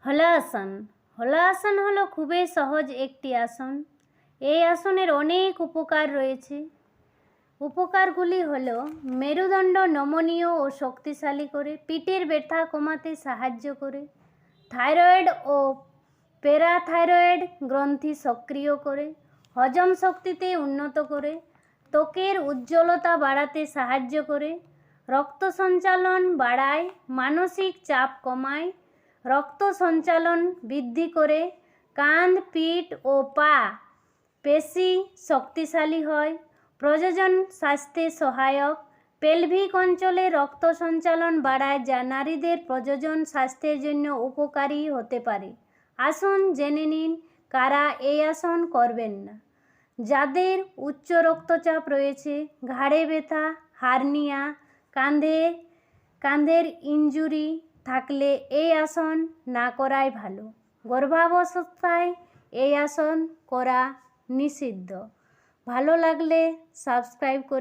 হলাসন। হলাসন হলো খুবই সহজ একটি আসন। এই আসনের অনেক উপকার রয়েছে। উপকারগুলি হলো মেরুদণ্ড নমনীয় ও শক্তিশালী করে, পিঠের ব্যথা কমাতে সাহায্য করে, থাইরয়েড ও প্যারাথাইরয়েড গ্রন্থি সক্রিয় করে, হজম শক্তিতে উন্নত করে, ত্বকের উজ্জ্বলতা বাড়াতে সাহায্য করে, রক্ত সঞ্চালন বাড়ায়, মানসিক চাপ কমায়, রক্ত সঞ্চালন বৃদ্ধি করে, কাঁধ, পিঠ ও পা পেশি শক্তিশালী হয়, প্রজনন স্বাস্থ্যে সহায়ক, পেলভিক অঞ্চলে রক্ত সঞ্চালন বাড়ায় যা নারীদের প্রজনন স্বাস্থ্যের জন্য উপকারী হতে পারে। আসুন জেনে নিন কারা এই আসন করবেন না। যাদের উচ্চ রক্তচাপ রয়েছে, ঘাড়ে ব্যথা, হার্নিয়া, কাঁধের ইনজুরি থাকলে এই আসন না করাই ভালো। গর্ভাবস্থায় এই আসন করা নিষিদ্ধ। ভালো লাগলে সাবস্ক্রাইব করে